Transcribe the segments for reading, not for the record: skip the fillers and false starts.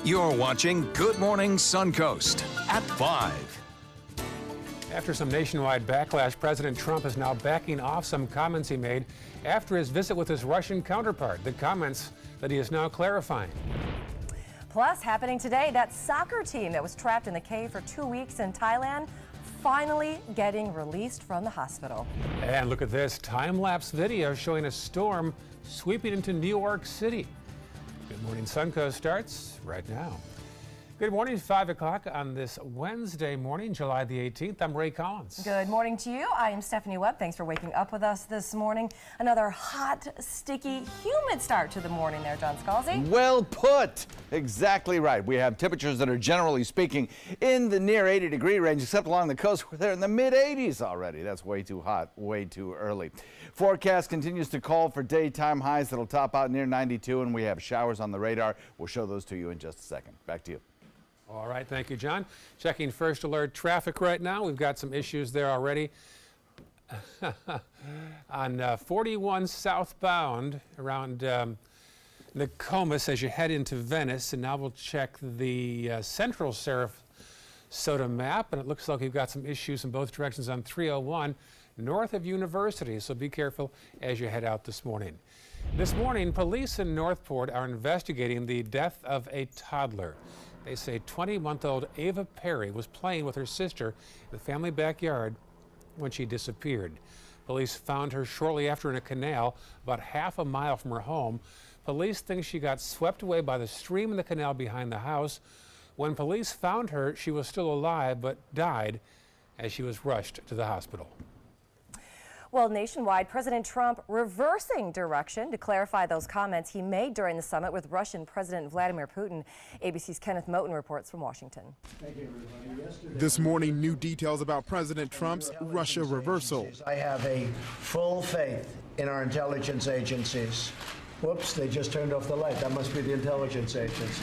You're watching Good Morning Suncoast at 5. After some nationwide backlash, President Trump is now backing off some comments he made after his visit with his Russian counterpart, the comments that he is now clarifying. Plus, happening today, that soccer team that was trapped in the cave for 2 weeks in Thailand finally getting released from the hospital. And look at this time-lapse video showing a storm sweeping into New York City. Good Morning Suncoast starts right now. Good morning, 5 o'clock on this Wednesday morning, July the 18th. I'm Ray Collins. Good morning to you. I am Stephanie Webb. Thanks for waking up with us this morning. Another hot, sticky, humid start to the morning there, John Scalzi. Well put. Exactly right. We have temperatures that are generally speaking in the near 80-degree range, except along the coast where they're in the mid-80s already. That's way too hot, way too early. Forecast continues to call for daytime highs that'll top out near 92, and we have showers on the radar. We'll show those to you in just a second. Back to you. All right, thank you, John. Checking first alert traffic right now. We've got some issues there already. On 41 southbound around Nokomis as you head into Venice. And now we'll check the central Sarasota map. And it looks like we've got some issues in both directions on 301 north of University. So be careful as you head out this morning. This morning, police in Northport are investigating the death of a toddler. They say 20-month-old Ava Perry was playing with her sister in the family backyard when she disappeared. Police found her shortly after in a canal about half a mile from her home. Police think she got swept away by the stream in the canal behind the house. When police found her, she was still alive but died as she was rushed to the hospital. Well, nationwide, President Trump reversing direction to clarify those comments he made during the summit with Russian President Vladimir Putin. ABC's Kenneth Moten reports from Washington. This morning, new details about President Trump's Russia reversal. I have a full faith in our intelligence agencies. Whoops, they just turned off the light. That must be the intelligence agencies.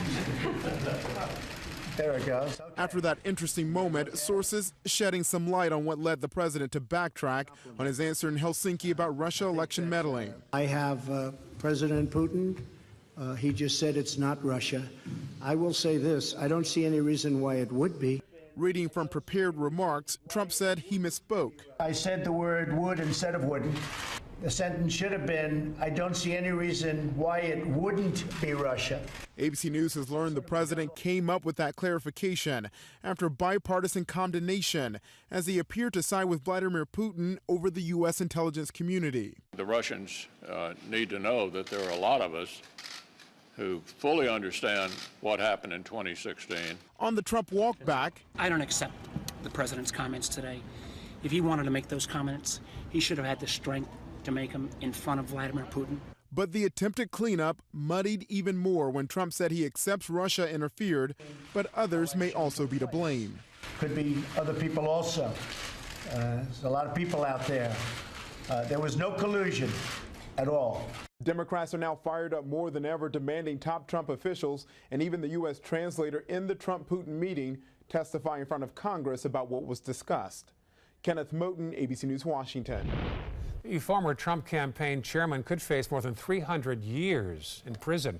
There it goes. Okay. After that interesting moment, sources shedding some light on what led the president to backtrack on his answer in Helsinki about Russia election meddling. I have President Putin. He just said it's not Russia. I will say this. I don't see any reason why it would be. Reading from prepared remarks, Trump said he misspoke. I said the word would instead of wouldn't. The sentence should have been, I don't see any reason why it wouldn't be Russia. ABC News has learned the president came up with that clarification after bipartisan condemnation as he appeared to side with Vladimir Putin over the U.S. intelligence community. The Russians need to know that there are a lot of us who fully understand what happened in 2016. On the Trump walk back, I don't accept the president's comments today. If he wanted to make those comments, he should have had the strength to make them in front of Vladimir Putin. But the attempted cleanup muddied even more when Trump said he accepts Russia interfered, but others may also be to blame. Could be other people also. There's a lot of people out there. There was no collusion at all. Democrats are now fired up more than ever, demanding top Trump officials and even the U.S. translator in the Trump-Putin meeting testify in front of Congress about what was discussed. Kenneth Moten, ABC News, Washington. The former Trump campaign chairman could face more than 300 years in prison.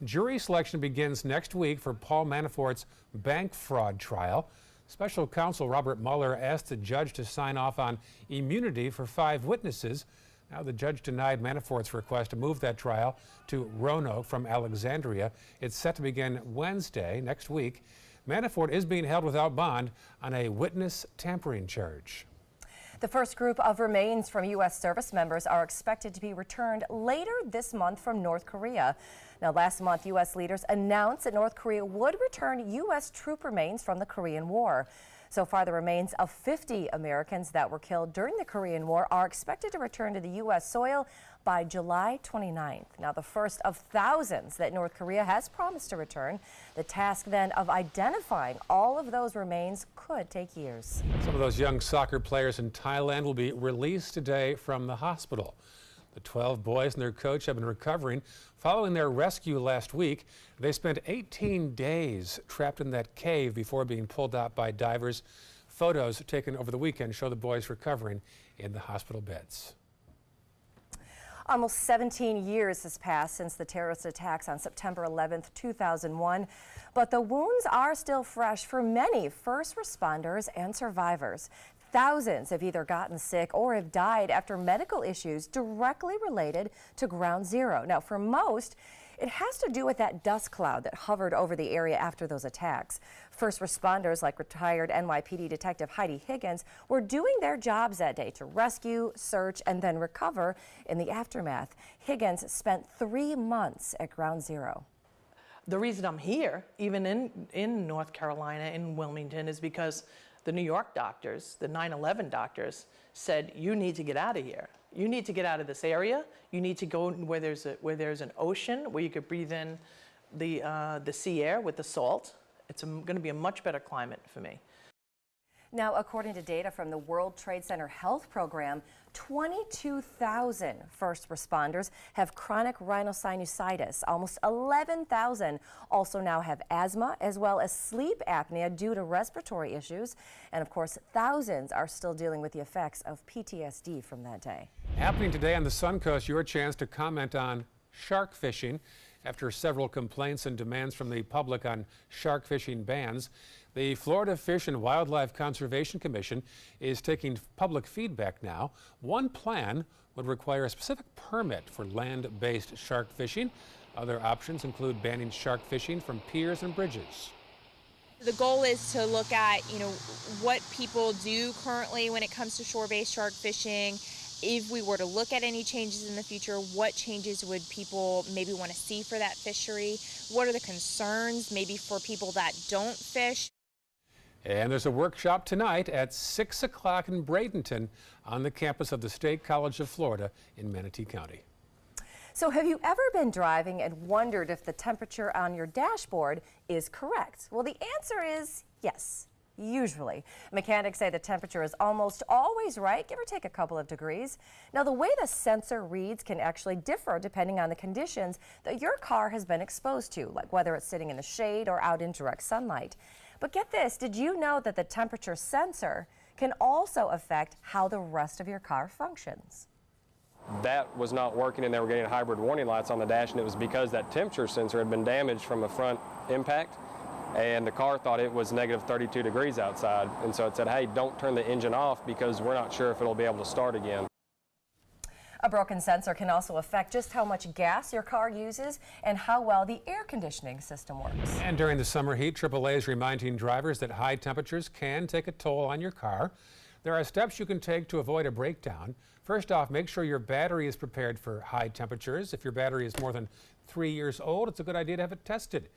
Jury selection begins next week for Paul Manafort's bank fraud trial. Special counsel Robert Mueller asked the judge to sign off on immunity for 5 witnesses. Now the judge denied Manafort's request to move that trial to Roanoke from Alexandria. It's set to begin Wednesday next week. Manafort is being held without bond on a witness tampering charge. The first group of remains from U.S. service members are expected to be returned later this month from North Korea. Now, last month, U.S. leaders announced that North Korea would return U.S. troop remains from the Korean War. So far, the remains of 50 Americans that were killed during the Korean War are expected to return to the U.S. soil by July 29th. Now, the first of thousands that North Korea has promised to return. The task then of identifying all of those remains could take years. Some of those young soccer players in Thailand will be released today from the hospital. The 12 boys and their coach have been recovering following their rescue last week. They spent 18 days trapped in that cave before being pulled out by divers. Photos taken over the weekend show the boys recovering in the hospital beds. Almost 17 years has passed since the terrorist attacks on September 11th, 2001, but the wounds are still fresh for many first responders and survivors. Thousands have either gotten sick or have died after medical issues directly related to Ground Zero. Now, for most, it has to do with that dust cloud that hovered over the area after those attacks. First responders like retired NYPD Detective Heidi Higgins were doing their jobs that day to rescue, search, and then recover in the aftermath. Higgins spent 3 months at Ground Zero. The reason I'm here, even in North Carolina, in Wilmington, is because the New York doctors, the 9/11 doctors, said, you need to get out of here. You need to get out of this area. You need to go where there's an ocean, where you could breathe in the sea air with the salt. It's going to be a much better climate for me. Now, according to data from the World Trade Center Health Program, 22,000 first responders have chronic rhinosinusitis. Almost 11,000 also now have asthma as well as sleep apnea due to respiratory issues. And of course, thousands are still dealing with the effects of PTSD from that day. Happening today on the Suncoast, your chance to comment on shark fishing. After several complaints and demands from the public on shark fishing bans, the Florida Fish and Wildlife Conservation Commission is taking public feedback now. One plan would require a specific permit for land-based shark fishing. Other options include banning shark fishing from piers and bridges. The goal is to look at, what people do currently when it comes to shore-based shark fishing. If we were to look at any changes in the future, what changes would people maybe want to see for that fishery? What are the concerns maybe for people that don't fish? And there's a workshop tonight at 6 o'clock in Bradenton on the campus of the State College of Florida in Manatee County. So have you ever been driving and wondered if the temperature on your dashboard is correct? Well, the answer is yes. Usually. Mechanics say the temperature is almost always right, give or take a couple of degrees. Now, the way the sensor reads can actually differ depending on the conditions that your car has been exposed to, like whether it's sitting in the shade or out in direct sunlight. But get this, did you know that the temperature sensor can also affect how the rest of your car functions? That was not working, and they were getting hybrid warning lights on the dash, and it was because that temperature sensor had been damaged from a front impact. And the car thought it was negative 32 degrees outside. And so it said, hey, don't turn the engine off because we're not sure if it'll be able to start again. A broken sensor can also affect just how much gas your car uses and how well the air conditioning system works. And during the summer heat, AAA is reminding drivers that high temperatures can take a toll on your car. There are steps you can take to avoid a breakdown. First off, make sure your battery is prepared for high temperatures. If your battery is more than 3 years old, it's a good idea to have it tested.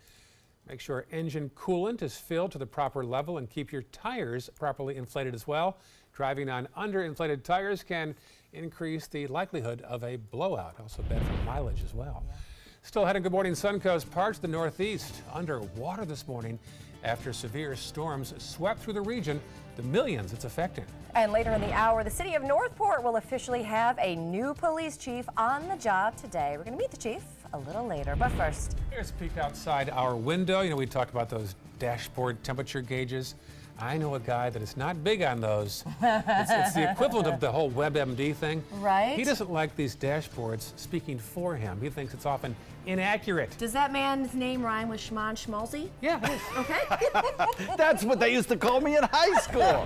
Make sure engine coolant is filled to the proper level and keep your tires properly inflated as well. Driving on underinflated tires can increase the likelihood of a blowout. Also bad for mileage as well. Yeah. Still heading Good Morning Suncoast, parts of the Northeast underwater this morning after severe storms swept through the region. The millions it's affecting. And later in the hour, the city of Northport will officially have a new police chief on the job today. We're going to meet the chief a little later, but first. Here's a peek outside our window. We talked about those dashboard temperature gauges. I know a guy that is not big on those. It's the equivalent of the whole WebMD thing. Right. He doesn't like these dashboards speaking for him. He thinks it's often inaccurate. Does that man's name rhyme with Schmon Schmalzy? Yeah, it is. Okay. That's what they used to call me in high school.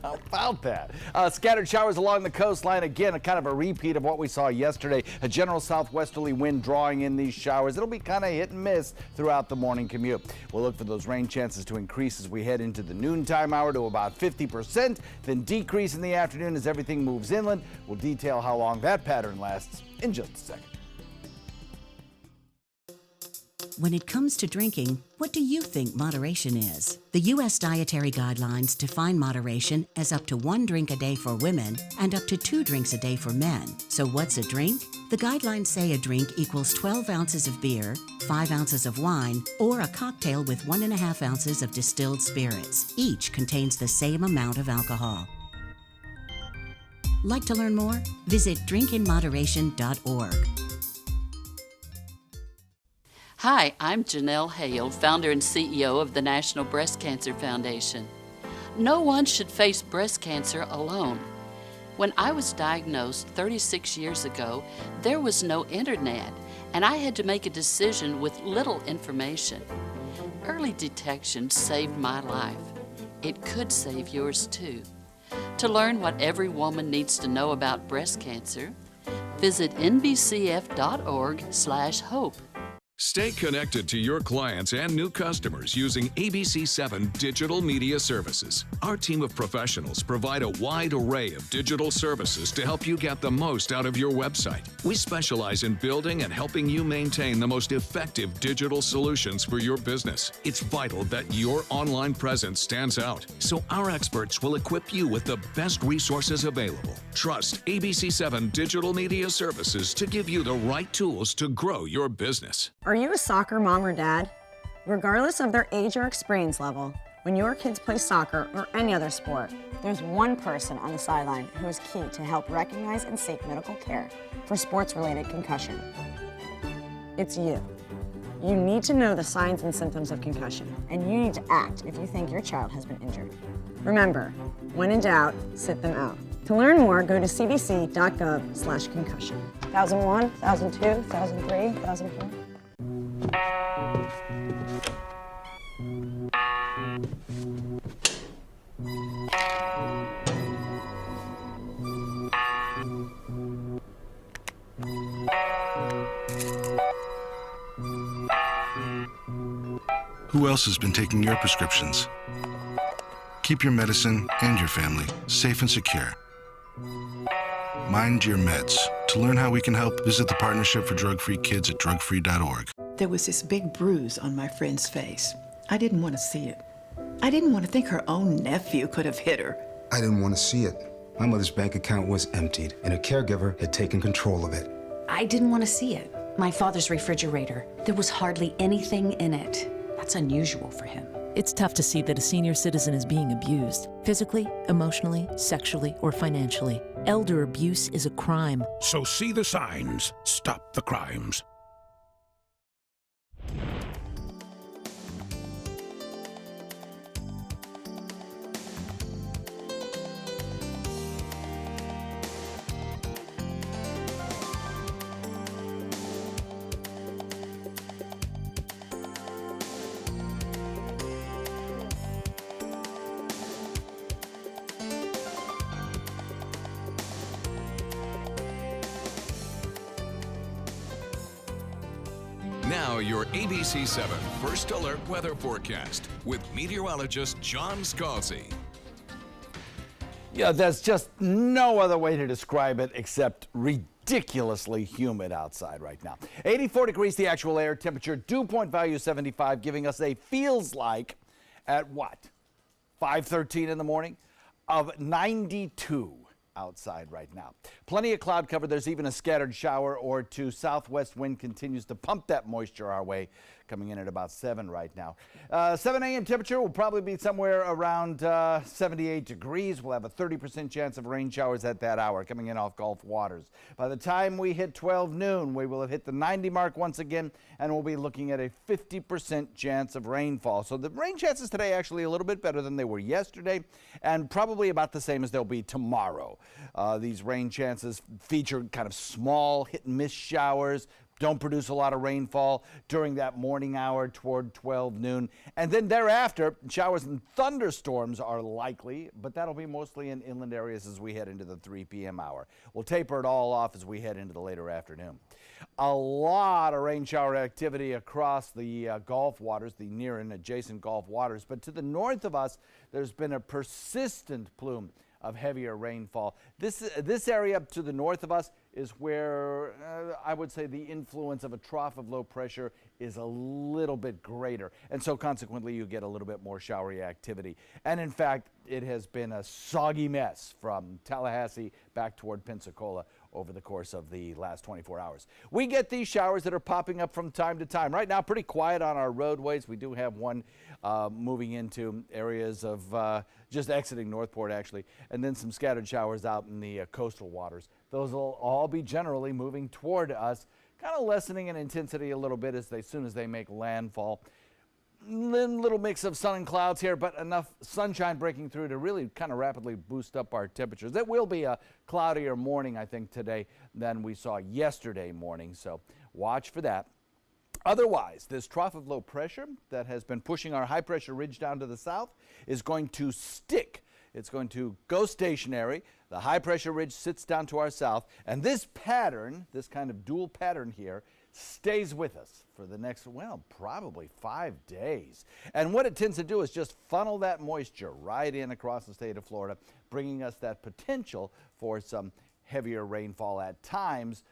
How about that? Scattered showers along the coastline. Again, a kind of a repeat of what we saw yesterday. A general southwesterly wind drawing in these showers. It'll be kind of hit and miss throughout the morning commute. We'll look for those rain chances to increase as we head into the noontime hour to about 50%, then decrease in the afternoon as everything moves inland. We'll detail how long that pattern lasts in just a second. When it comes to drinking, what do you think moderation is? The U.S. Dietary Guidelines define moderation as up to 1 drink a day for women and up to 2 drinks a day for men. So what's a drink? The guidelines say a drink equals 12 ounces of beer, 5 ounces of wine, or a cocktail with 1.5 ounces of distilled spirits. Each contains the same amount of alcohol. Like to learn more? Visit drinkinmoderation.org. Hi, I'm Janelle Hale, founder and CEO of the National Breast Cancer Foundation. No one should face breast cancer alone. When I was diagnosed 36 years ago, there was no internet, and I had to make a decision with little information. Early detection saved my life. It could save yours too. To learn what every woman needs to know about breast cancer, visit nbcf.org/hope. Stay connected to your clients and new customers using ABC7 Digital Media Services. Our team of professionals provide a wide array of digital services to help you get the most out of your website. We specialize in building and helping you maintain the most effective digital solutions for your business. It's vital that your online presence stands out, so our experts will equip you with the best resources available. Trust ABC7 Digital Media Services to give you the right tools to grow your business. Are you a soccer mom or dad? Regardless of their age or experience level, when your kids play soccer or any other sport, there's one person on the sideline who is key to help recognize and seek medical care for sports-related concussion. It's you. You need to know the signs and symptoms of concussion, and you need to act if you think your child has been injured. Remember, when in doubt, sit them out. To learn more, go to cdc.gov/concussion. 2001, 2002, 2003, 2004. Who else has been taking your prescriptions? Keep your medicine and your family safe and secure. Mind your meds. To learn how we can help, visit the Partnership for Drug-Free Kids at drugfree.org. There was this big bruise on my friend's face. I didn't want to see it. I didn't want to think her own nephew could have hit her. I didn't want to see it. My mother's bank account was emptied, and a caregiver had taken control of it. I didn't want to see it. My father's refrigerator. There was hardly anything in it. That's unusual for him. It's tough to see that a senior citizen is being abused, physically, emotionally, sexually, or financially. Elder abuse is a crime. So see the signs. Stop the crimes. Now your ABC7 First Alert Weather Forecast with meteorologist John Scalzi. Yeah, there's just no other way to describe it except ridiculously humid outside right now. 84 degrees the actual air temperature, dew point value 75, giving us a feels like at what? 5:13 in the morning of 92 outside right now. Plenty of cloud cover. There's even a scattered shower or two. Southwest wind continues to pump that moisture our way, coming in at about 7 right now. 7 a.m. temperature will probably be somewhere around 78 degrees. We'll have a 30% chance of rain showers at that hour coming in off Gulf waters. By the time we hit 12 noon, we will have hit the 90 mark once again, and we'll be looking at a 50% chance of rainfall. So the rain chances today actually a little bit better than they were yesterday, and probably about the same as they'll be tomorrow. These rain chances feature kind of small hit and miss showers, don't produce a lot of rainfall during that morning hour toward 12 noon. And then thereafter, showers and thunderstorms are likely, but that'll be mostly in inland areas as we head into the 3 p.m. hour. We'll taper it all off as we head into the later afternoon. A lot of rain shower activity across the Gulf waters, the near and adjacent Gulf waters. But to the north of us, there's been a persistent plume of heavier rainfall. This area up to the north of us is where I would say the influence of a trough of low pressure is a little bit greater. And so consequently, you get a little bit more showery activity. And in fact, it has been a soggy mess from Tallahassee back toward Pensacola over the course of the last 24 hours. We get these showers that are popping up from time to time. Right now, pretty quiet on our roadways. We do have one moving into areas of just exiting Northport, actually, and then some scattered showers out in the coastal waters. Those will all be generally moving toward us, kind of lessening in intensity a little bit as soon as they make landfall. Little mix of sun and clouds here, but enough sunshine breaking through to really kind of rapidly boost up our temperatures. It will be a cloudier morning, I think, today than we saw yesterday morning, so watch for that. Otherwise, this trough of low pressure that has been pushing our high pressure ridge down to the south is going to stick. It's going to go stationary. The high pressure ridge sits down to our south, and this pattern, this kind of dual pattern here, stays with us for the next, well, probably 5 days. And what it tends to do is just funnel that moisture right in across the state of Florida, bringing us that potential for some heavier rainfall at times.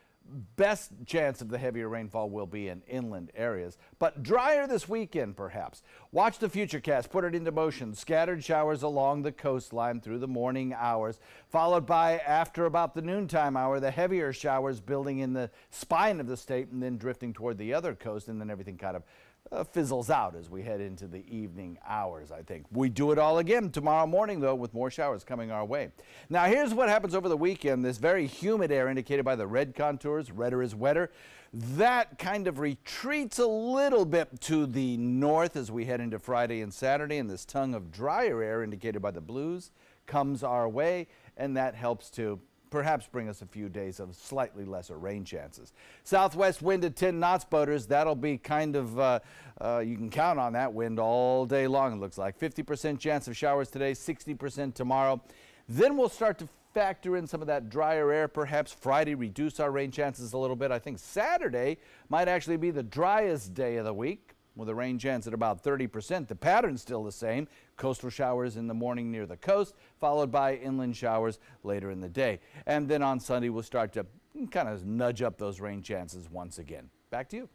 Best chance of the heavier rainfall will be in inland areas, but drier this weekend perhaps. Watch the Futurecast put it into motion. Scattered showers along the coastline through the morning hours, followed by, after about the noontime hour, the heavier showers building in the spine of the state and then drifting toward the other coast, and then everything kind of fizzles out as we head into the evening hours, I think. We do it all again tomorrow morning, though, with more showers coming our way. Now, here's what happens over the weekend. This very humid air indicated by the red contours, redder is wetter, that kind of retreats a little bit to the north as we head into Friday and Saturday, and this tongue of drier air indicated by the blues comes our way, and that helps to perhaps bring us a few days of slightly lesser rain chances. Southwest wind at 10 knots, boaters. That'll be kind of, you can count on that wind all day long, it looks like. 50% chance of showers today, 60% tomorrow. Then we'll start to factor in some of that drier air. Perhaps Friday reduce our rain chances a little bit. I think Saturday might actually be the driest day of the week, with a rain chance at about 30%. The pattern's still the same. Coastal showers in the morning near the coast, followed by inland showers later in the day. And then on Sunday, we'll start to kind of nudge up those rain chances once again. Back to you.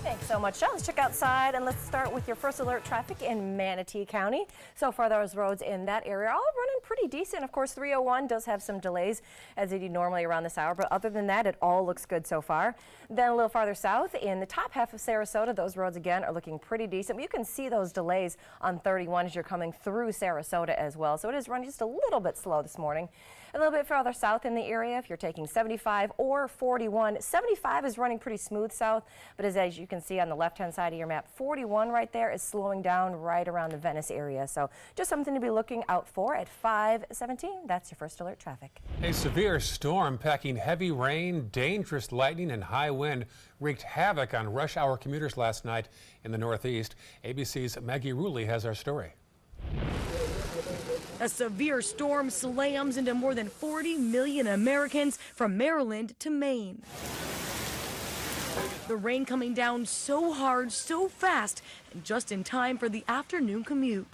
Thanks so much, John. Let's check outside and let's start with your first alert traffic in Manatee County. So far, those roads in that area are all running pretty decent. Of course, 301 does have some delays as they do normally around this hour, but other than that, it all looks good so far. Then a little farther south in the top half of Sarasota, those roads again are looking pretty decent. But you can see those delays on 31 as you're coming through Sarasota as well. So it is running just a little bit slow this morning. A little bit farther south in the area, if you're taking 75 or 41, 75 is running pretty smooth south, but as you can see on the left-hand side of your map, 41 right there is slowing down right around the Venice area. So just something to be looking out for at 5:17. That's your first alert traffic. A severe storm packing heavy rain, dangerous lightning, and high wind wreaked havoc on rush hour commuters last night in the Northeast. ABC's Maggie Rulli has our story. A severe storm slams into more than 40 million Americans from Maryland to Maine. The rain coming down so hard, so fast, and just in time for the afternoon commute.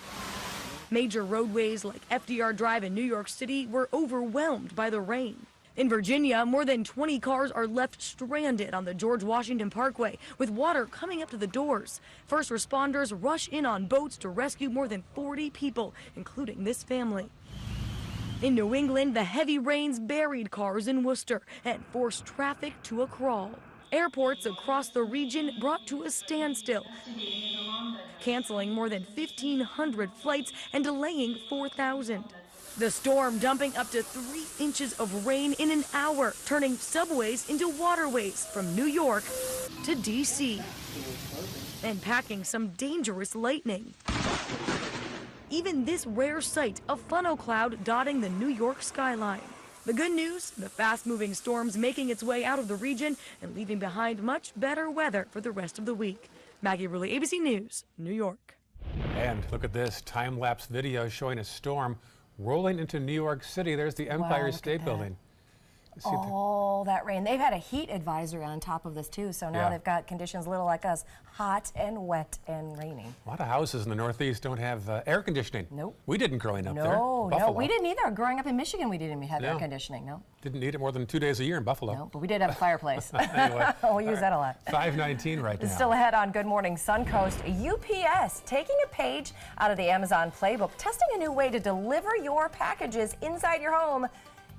Major roadways like FDR Drive in New York City were overwhelmed by the rain. In Virginia, more than 20 cars are left stranded on the George Washington Parkway with water coming up to the doors. First responders rush in on boats to rescue more than 40 people, including this family. In New England, the heavy rains buried cars in Worcester and forced traffic to a crawl. Airports across the region brought to a standstill, canceling more than 1,500 flights and delaying 4,000. The storm dumping up to 3 inches of rain in an hour, turning subways into waterways from New York to D.C. and packing some dangerous lightning. Even this rare sight, a funnel cloud dotting the New York skyline. The good news, the fast-moving storm's making its way out of the region and leaving behind much better weather for the rest of the week. Maggie Rulli, ABC News, New York. And look at this time-lapse video showing a storm rolling into New York City. There's the Empire State Building. All that rain. They've had a heat advisory on top of this too, so now they've got conditions a little like us, hot and wet and raining. A lot of houses in the Northeast don't have air conditioning. Nope. We didn't growing up there. No, we didn't either. Growing up in Michigan, we didn't have air conditioning, no. Didn't need it more than 2 days a year in Buffalo. No, but we did have a fireplace. Anyway, we'll use that a lot. 5:19 right now. Still ahead on Good Morning Suncoast, UPS taking a page out of the Amazon playbook, testing a new way to deliver your packages inside your home,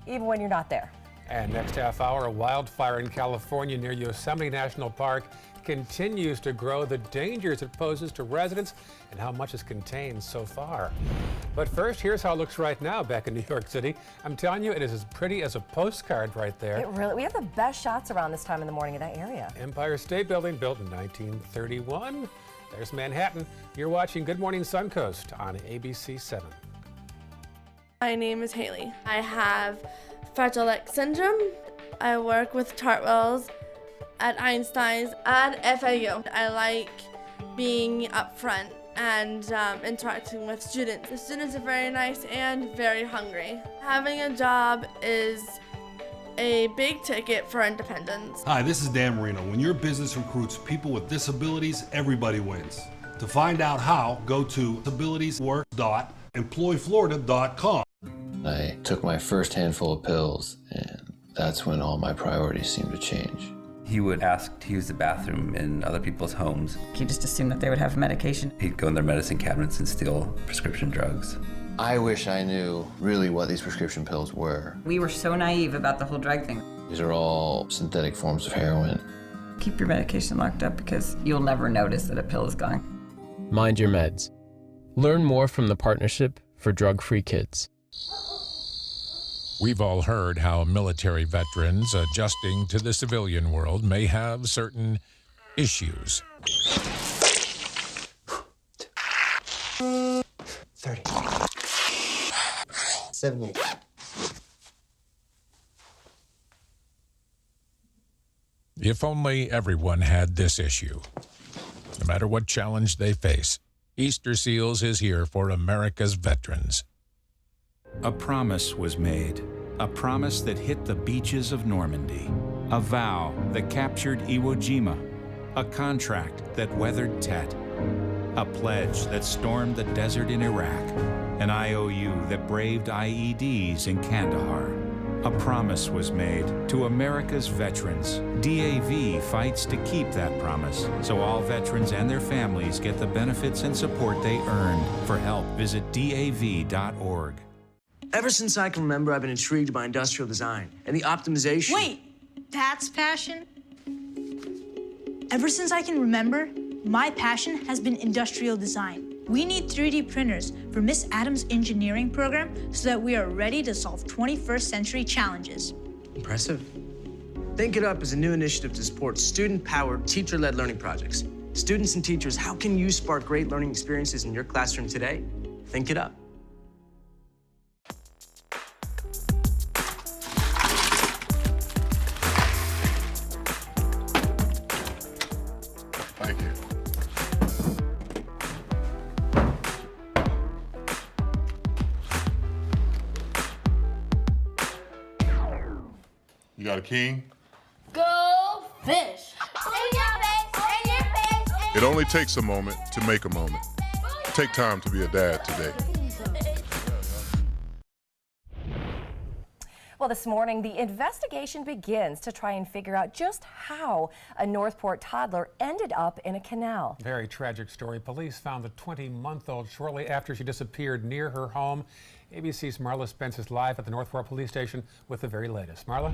even when you're not there. And next half hour, a wildfire in California near Yosemite National Park continues to grow, the dangers it poses to residents and how much is contained so far. But first, here's how it looks right now back in New York City. I'm telling you, it is as pretty as a postcard right there. We have the best shots around this time in the morning in that area. Empire State Building, built in 1931. There's Manhattan. You're watching Good Morning Suncoast on ABC 7. My name is Haley. I have Fragile X syndrome. I work with Chartwells at Einstein's and FAU. I like being up front and interacting with students. The students are very nice and very hungry. Having a job is a big ticket for independence. Hi, this is Dan Marino. When your business recruits people with disabilities, everybody wins. To find out how, go to disabilitieswork.employflorida.com. I took my first handful of pills, and that's when all my priorities seemed to change. He would ask to use the bathroom in other people's homes. He just assumed that they would have medication. He'd go in their medicine cabinets and steal prescription drugs. I wish I knew really what these prescription pills were. We were so naive about the whole drug thing. These are all synthetic forms of heroin. Keep your medication locked up because you'll never notice that a pill is gone. Mind your meds. Learn more from the Partnership for Drug-Free Kids. We've all heard how military veterans adjusting to the civilian world may have certain issues. 30. 78. If only everyone had this issue. No matter what challenge they face, Easter Seals is here for America's veterans. A promise was made, a promise that hit the beaches of Normandy, a vow that captured Iwo Jima, a contract that weathered Tet, a pledge that stormed the desert in Iraq, an IOU that braved IEDs in Kandahar. A promise was made to America's veterans. DAV fights to keep that promise, so all veterans and their families get the benefits and support they earned. For help, visit DAV.org. Ever since I can remember, I've been intrigued by industrial design and the optimization. Wait, that's passion? Ever since I can remember, my passion has been industrial design. We need 3D printers for Miss Adams' engineering program so that we are ready to solve 21st century challenges. Impressive. Think It Up is a new initiative to support student-powered, teacher-led learning projects. Students and teachers, how can you spark great learning experiences in your classroom today? Think It Up. Thank you. You got a king? Go fish! It only takes a moment to make a moment. Take time to be a dad today. Well, this morning, the investigation begins to try and figure out just how a Northport toddler ended up in a canal. Very tragic story. Police found the 20-month-old shortly after she disappeared near her home. ABC's Marla Spence is live at the Northport Police Station with the very latest. Marla?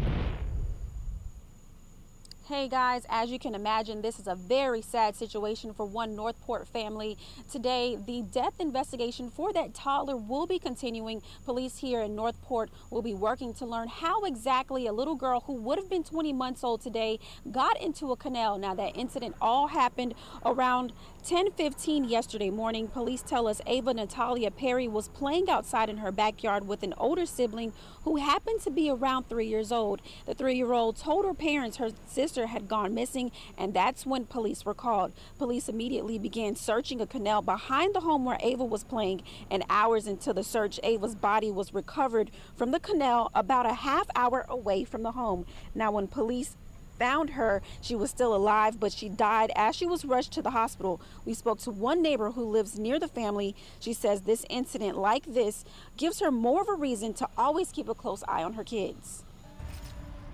Hey guys, as you can imagine, this is a very sad situation for one Northport family. Today, the death investigation for that toddler will be continuing. Police here in Northport will be working to learn how exactly a little girl who would have been 20 months old today got into a canal. Now, that incident all happened around 10:15 yesterday morning. Police tell us Ava Natalia Perry was playing outside in her backyard with an older sibling who happened to be around 3 years old. The 3-year-old told her parents her sister had gone missing, and that's when police were called. Police immediately began searching a canal behind the home where Ava was playing, and hours into the search, Ava's body was recovered from the canal about a half hour away from the home. Now, when police found her, she was still alive, but she died as she was rushed to the hospital. We spoke to one neighbor who lives near the family. She says this incident like this gives her more of a reason to always keep a close eye on her kids.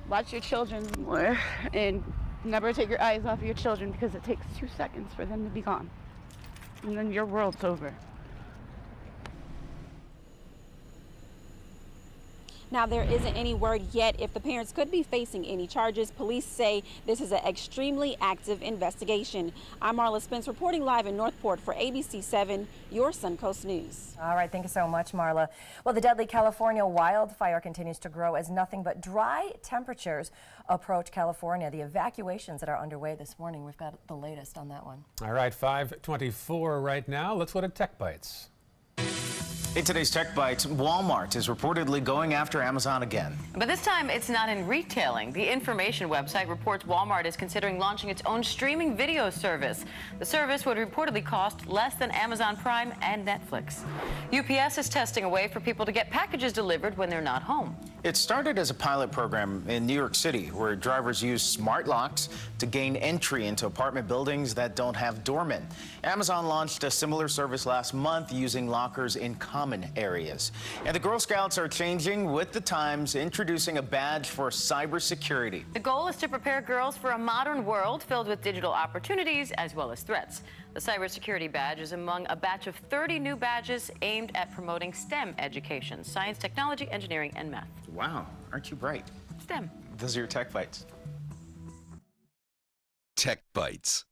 Watch your children more and never take your eyes off your children, because it takes 2 seconds for them to be gone. And then your world's over. Now, there isn't any word yet if the parents could be facing any charges. Police say this is an extremely active investigation. I'm Marla Spence reporting live in Northport for ABC 7, your Suncoast News. All right, thank you so much, Marla. Well, the deadly California wildfire continues to grow as nothing but dry temperatures approach California. The evacuations that are underway this morning, we've got the latest on that one. All right, 5:24 right now. Let's go to Tech Bites. In today's Tech Bites, Walmart is reportedly going after Amazon again. But this time, it's not in retailing. The information website reports Walmart is considering launching its own streaming video service. The service would reportedly cost less than Amazon Prime and Netflix. UPS is testing a way for people to get packages delivered when they're not home. It started as a pilot program in New York City, where drivers use smart locks to gain entry into apartment buildings that don't have doormen. Amazon launched a similar service last month using lockers in common areas. And the Girl Scouts are changing with the times, introducing a badge for cybersecurity. The goal is to prepare girls for a modern world filled with digital opportunities as well as threats. The cybersecurity badge is among a batch of 30 new badges aimed at promoting STEM education: science, technology, engineering, and math. Wow, aren't you bright? STEM. Those are your Tech Bites. Tech Bites,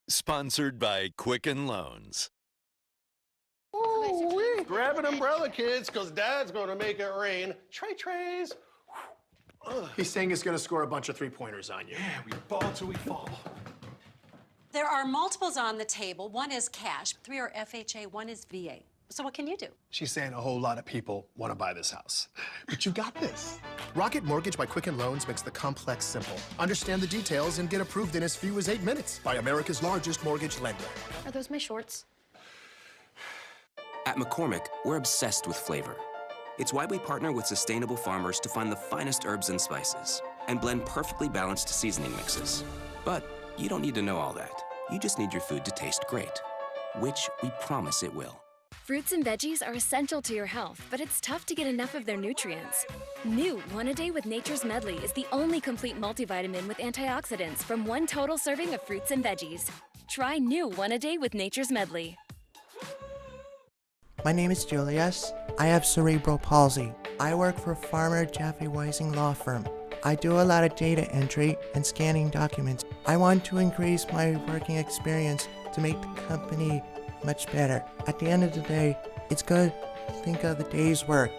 sponsored by Quicken Loans. Ooh, grab an umbrella, kids, because Dad's going to make it rain. Trays. He's saying he's going to score a bunch of three-pointers on you. Yeah, we ball till we fall. There are multiples on the table. One is cash, 3 are FHA, 1 is VA. So what can you do? She's saying a whole lot of people want to buy this house. But you got this. Rocket Mortgage by Quicken Loans makes the complex simple. Understand the details and get approved in as few as 8 minutes by America's largest mortgage lender. Are those my shorts? At McCormick, we're obsessed with flavor. It's why we partner with sustainable farmers to find the finest herbs and spices and blend perfectly balanced seasoning mixes. But you don't need to know all that. You just need your food to taste great, which we promise it will. Fruits and veggies are essential to your health, but it's tough to get enough of their nutrients. New One A Day with Nature's Medley is the only complete multivitamin with antioxidants from one total serving of fruits and veggies. Try New One A Day with Nature's Medley. My name is Julius. I have cerebral palsy. I work for Farmer Jeffrey Weising Law Firm. I do a lot of data entry and scanning documents. I want to increase my working experience to make the company much better. At the end of the day, it's good to think of the day's work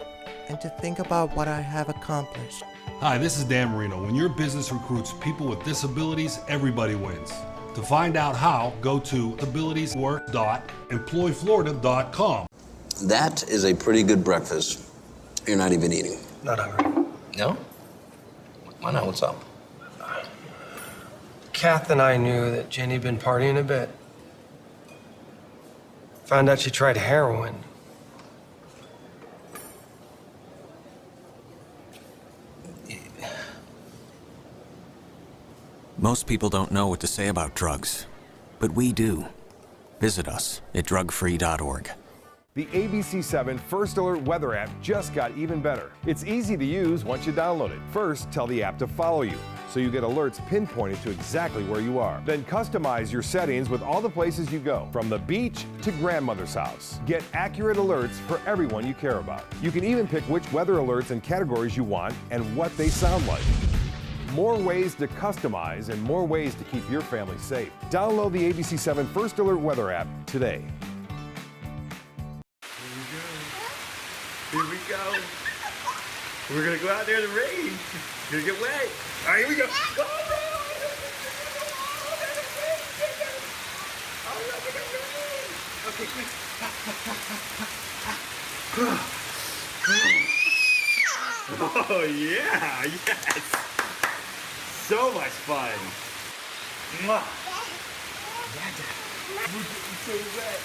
and to think about what I have accomplished. Hi, this is Dan Marino. When your business recruits people with disabilities, everybody wins. To find out how, go to abilitieswork.employflorida.com. That is a pretty good breakfast. You're not even eating. Not hungry. No? Why not? What's up? Kath and I knew that Jenny'd been partying a bit. Found out she tried heroin. Most people don't know what to say about drugs, but we do. Visit us at drugfree.org. The ABC7 First Alert weather app just got even better. It's easy to use once you download it. First, tell the app to follow you, so you get alerts pinpointed to exactly where you are. Then customize your settings with all the places you go, from the beach to grandmother's house. Get accurate alerts for everyone you care about. You can even pick which weather alerts and categories you want and what they sound like. More ways to customize and more ways to keep your family safe. Download the ABC7 First Alert weather app today. Here we go. We're gonna go out there in the rain. We're gonna get wet. All right, here we go. Okay, quick. Oh yeah, yes. So much fun. Mwah. We're getting so wet.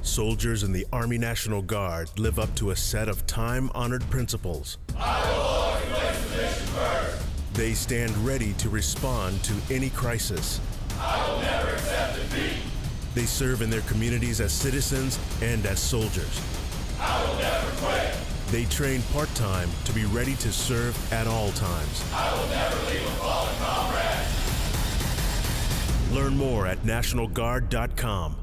Soldiers in the Army National Guard live up to a set of time-honored principles. I will always place the mission first. They stand ready to respond to any crisis. I will never accept defeat. They serve in their communities as citizens and as soldiers. I will never quit. They train part-time to be ready to serve at all times. I will never leave a fallen comrade. Learn more at NationalGuard.com.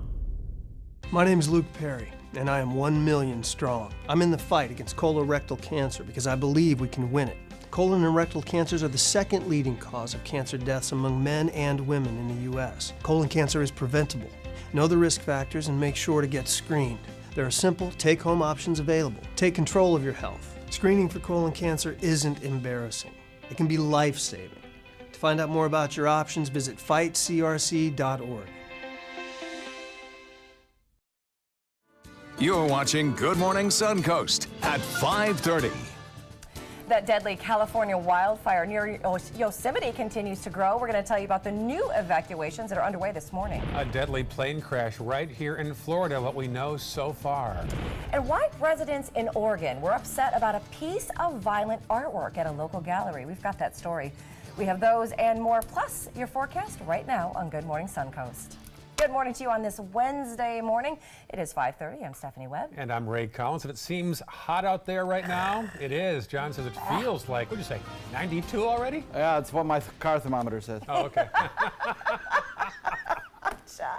My name's Luke Perry. and I am 1 million strong. I'm in the fight against colorectal cancer because I believe we can win it. Colon and rectal cancers are the second leading cause of cancer deaths among men and women in the U.S. Colon cancer is preventable. Know the risk factors and make sure to get screened. There are simple, take-home options available. Take control of your health. Screening for colon cancer isn't embarrassing. It can be life-saving. To find out more about your options, visit fightcrc.org. You're watching Good Morning Suncoast at 5:30. That deadly California wildfire near Yosemite continues to grow. We're going to tell you about the new evacuations that are underway this morning. A deadly plane crash right here in Florida, what we know so far. And why residents in Oregon were upset about a piece of violent artwork at a local gallery. We've got that story. We have those and more, plus your forecast right now on Good Morning Suncoast. Good morning to you on this Wednesday morning. It is 5:30. I'm Stephanie Webb. And I'm Ray Collins. And it seems hot out there right now. It is. John says it feels like, what'd you say, 92 already? Yeah, it's what my car thermometer says. Oh, okay.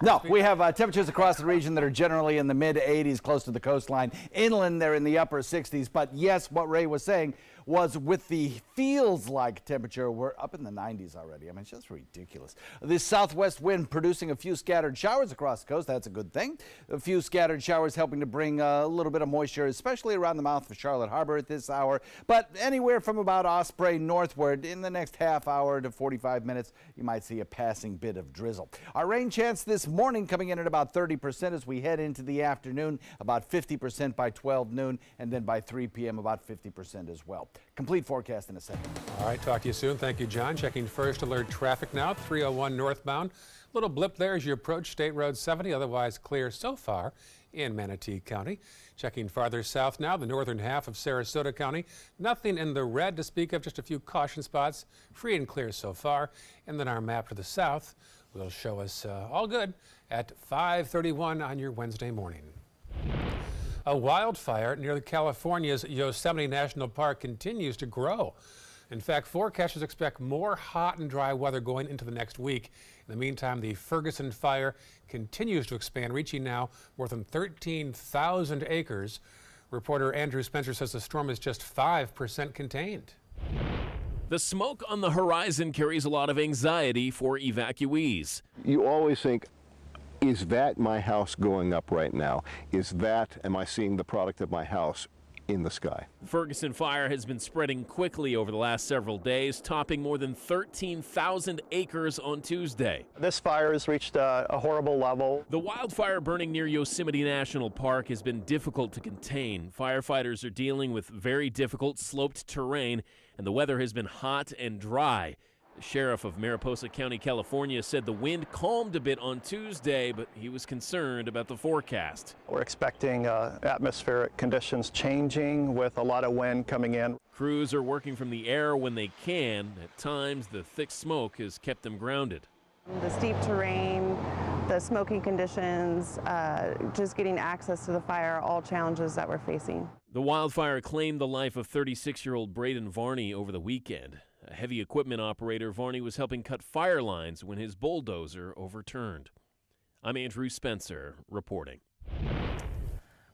No, we have temperatures across the region that are generally in the mid-80s, close to the coastline. Inland, they're in the upper 60s. But yes, what Ray was saying was with the feels-like temperature, we're up in the 90s already. I mean, it's just ridiculous. This southwest wind producing a few scattered showers across the coast. That's a good thing. A few scattered showers helping to bring a little bit of moisture, especially around the mouth of Charlotte Harbor at this hour. But anywhere from about Osprey northward, in the next half hour to 45 minutes, you might see a passing bit of drizzle. Our rain chance this morning coming in at about 30% as we head into the afternoon, about 50% by 12 noon, and then by 3 p.m. about 50% as well. Complete forecast in a second. All right, talk to you soon. Thank you, John. Checking first alert traffic now, 301 northbound. Little blip there as you approach State Road 70, otherwise clear so far in Manatee County. Checking farther south now, the northern half of Sarasota County. Nothing in the red to speak of, just a few caution spots. Free and clear so far. And then our map to the south will show us all good at 5:31 on your Wednesday morning. A wildfire near California's Yosemite National Park continues to grow. In fact, forecasters expect more hot and dry weather going into the next week. In the meantime, the Ferguson fire continues to expand, reaching now more than 13,000 acres. Reporter Andrew Spencer says the storm is just 5% contained. The smoke on the horizon carries a lot of anxiety for evacuees. You always think, is that my house going up right now? Am I seeing the product of my house in the sky? Ferguson fire has been spreading quickly over the last several days, topping more than 13,000 acres on Tuesday. This fire has reached a horrible level. The wildfire burning near Yosemite National Park has been difficult to contain. Firefighters are dealing with very difficult sloped terrain, and the weather has been hot and dry. The sheriff of Mariposa County, California, said the wind calmed a bit on Tuesday, but he was concerned about the forecast. We're expecting atmospheric conditions changing with a lot of wind coming in. Crews are working from the air when they can. At times, the thick smoke has kept them grounded. The steep terrain, the smoky conditions, just getting access to the fire, all challenges that we're facing. The wildfire claimed the life of 36-year-old Braden Varney over the weekend. A heavy equipment operator, Varney was helping cut fire lines when his bulldozer overturned. I'm Andrew Spencer reporting.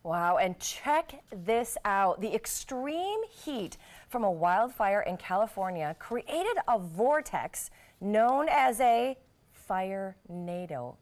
Wow, and check this out. The extreme heat from a wildfire in California created a vortex known as a fire-nado.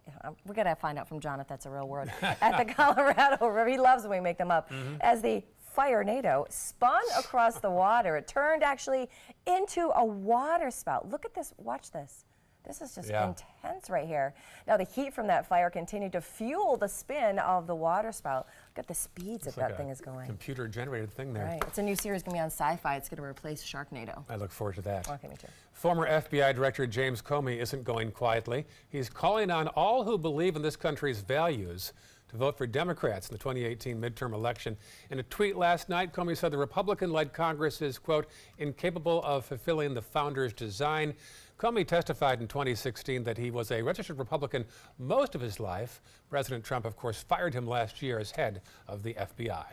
We're going to find out from John if that's a real word. At the Colorado River. He loves when we make them up. As the fire-nado spun across the water. It turned actually into a water spout. Look at this. Watch this. This is just intense right here. Now, the heat from that fire continued to fuel the spin of the water spout. Look at the speeds that thing is going. Computer-generated thing there. Right. It's a new series going to be on Sci-Fi. It's going to replace Sharknado. I look forward to that. Okay, me too. Former FBI Director James Comey isn't going quietly. He's calling on all who believe in this country's values to vote for Democrats in the 2018 midterm election. In a tweet last night, Comey said the Republican-led Congress is, quote, incapable of fulfilling the founders' design. Comey testified in 2016 that he was a registered Republican most of his life. President Trump, of course, fired him last year as head of the FBI.